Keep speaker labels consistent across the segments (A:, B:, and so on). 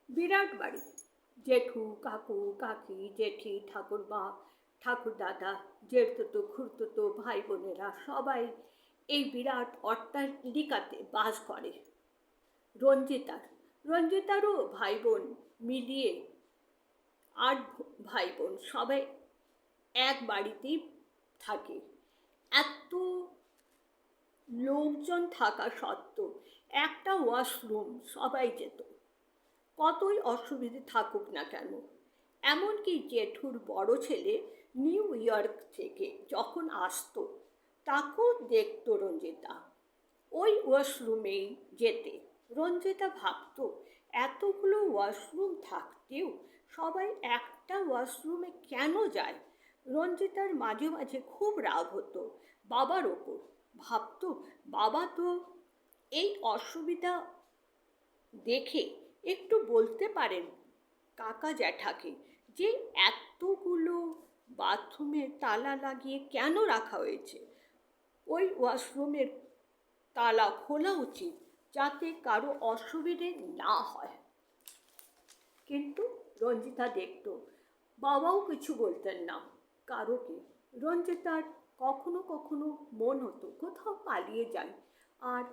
A: বিরাট বাড়ি, জেঠু কাকু কাকি জেঠি ঠাকুরমা ঠাকুরদাদা জেঠতুতো খুড়তুতো ভাই বোনেরা সবাই এই বিরাট অট্টালিকাতে বাস করে। রঞ্জিতারও ভাই বোন মিলিয়ে 8 ভাই বোন সবাই এক বাড়িতেই থাকে। এত লোকজন থাকা সত্ত্বেও একটা ওয়াশরুম সবাই যেত, কতই অসুবিধে থাকুক না কেন। এমনকি জেঠুর বড় ছেলে নিউ ইয়র্ক থেকে যখন আসতো তাকেও দেখতো রঞ্জিতা ওই ওয়াশরুমেই যেতে। রঞ্জিতা ভাবত এতগুলো ওয়াশরুম থাকতেও সবাই একটা ওয়াশরুমে কেন যায়। রঞ্জিতার মাঝে মাঝে খুব রাগ হতো বাবার ওপর। ভাবত বাবা তো এই অসুবিধা দেখে একটু বলতে পারেন কাকা জ্যাঠাকে যে এতগুলো বাথরুমে তালা লাগিয়ে কেন রাখা হয়েছে। ওই ওয়াশরুমের তালা খোলা উচিত যাতে কারো অসুবিধে না হয়। কিন্তু রঞ্জিতা দেখত বাবাও কিছু বলতেন না কারোকে। রঞ্জিতার কখনো কখনো মন হতো কোথাও পালিয়ে যাই আর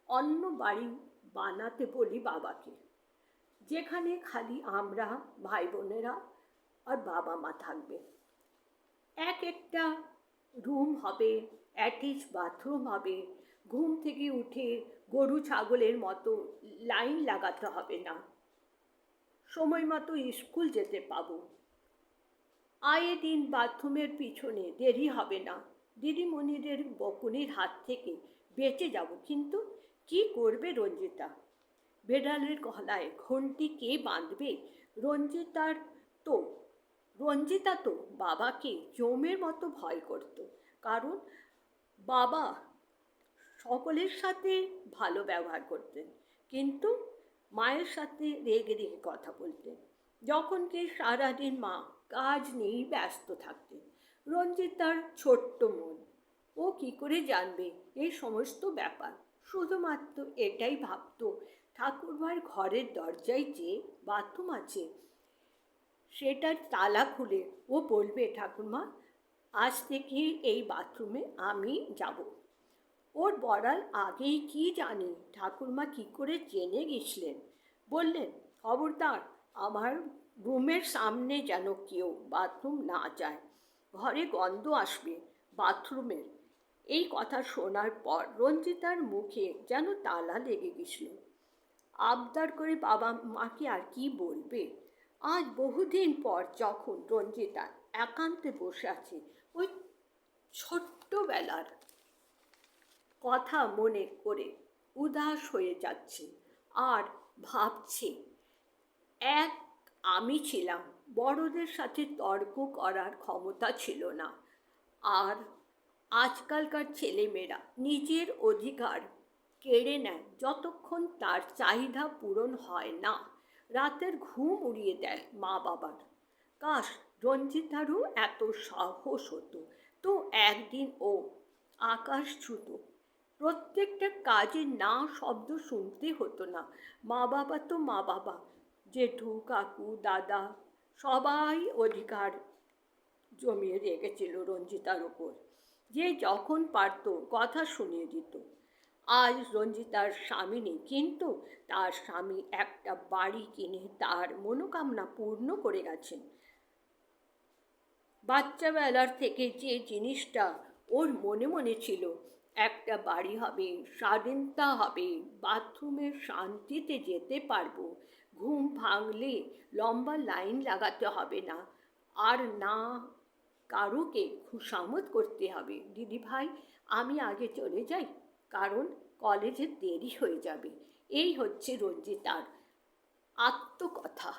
A: অন্য বাড়ি বানাতে বলি বাবাকে, যেখানে খালি আমরা ভাই বোনেরা আর বাবা মা থাকবে। একটা রুম হবে, অ্যাটাচ বাথরুম হবে, ঘুম থেকে উঠে গরু ছাগলের মতো লাইন লাগাতে হবে না, সময় মতো স্কুল যেতে পাবো, আয়ে দিন বাথরুমের পিছনে দেরি হবে না, দিদিমণিদের বকুনির হাত থেকে বেঁচে যাব। কিন্তু কি করবে রঞ্জিতা? বেড়ালের গলায় ঘন্টি কে বাঁধবে? তো রঞ্জিতা তো বাবাকে জমের মতো ভয় করত, কারণ বাবা সকলের সাথে ভালো ব্যবহার করতেন কিন্তু মায়ের সাথে রেগে রেগে কথা বলতেন, যখন কি সারাদিন মা কাজ নিয়েই ব্যস্ত থাকতেন। রঞ্জিতার ছোট্ট মন, ও কি করে জানবে এই সমস্ত ব্যাপার? শুধুমাত্র এটাই ভাবত ঠাকুরমার ঘরের দরজায় যে বাথরুম আছে সেটার তালা খুলে ও বলবে ঠাকুরমা আজ থেকে এই বাথরুমে আমি যাব। ওর বলার আগেই কি জানি ঠাকুরমা কি করে জেনে গেছিলেন। বললেন খবরদার আমার রুমের সামনে যেন কেউ বাথরুম না যায়, ঘরে গন্ধ আসবে বাথরুমের। এই কথা শোনার পর রঞ্জিতার মুখে যেন তালা লেগে গেছিল। আবদার করে বাবা মাকে আর কি বলবে। আজ বহুদিন পর যখন রঞ্জিতা একান্তে বসে আছে, ওই ছোট্টবেলার কথা মনে করে উদাস হয়ে যাচ্ছে আর ভাবছে এক আমি ছিলাম, বড়দের সাথে তর্ক করার ক্ষমতা ছিল না। আর আজকালকার ছেলেমেয়েরা নিজের অধিকার কেড়ে নেয় যতক্ষণ তার চাহিদা পূরণ হয় না। রাতের ঘুম উড়িয়ে দেয় মা বাবার। কাশ রঞ্জিতারও এত সাহস হতো তো একদিন ও আকাশ ছুঁত। প্রত্যেকটা কাজে না শব্দ শুনতে হতো না। মা বাবা তো মা বাবা, জেঠু কাকু দাদা সবাই অধিকার জমিয়ে রেখেছিল রঞ্জিতার ওপর, যে যখন পারত কথা শুনিয়ে দিত। আজ রঞ্জিতার স্বামী নেই, কিন্তু তার স্বামী একটা বাড়ি কিনে তার মনোকামনা পূর্ণ করে গেছেন। বাচ্চাবেলার থেকে যে জিনিসটা ওর মনে মনে ছিল, একটা বাড়ি হবে, স্বাধীনতা হবে, বাথরুমের শান্তিতে যেতে পারবো, ঘুম ভাঙলে লম্বা লাইন লাগাতে হবে না, আর না কারুকে খুশামত করতে হবে। দিদি ভাই আমি আগে চলে যাই, কারণ কলেজে দেরি হয়ে যাবে। এই হচ্ছে রঞ্জিতার আত্মকথা।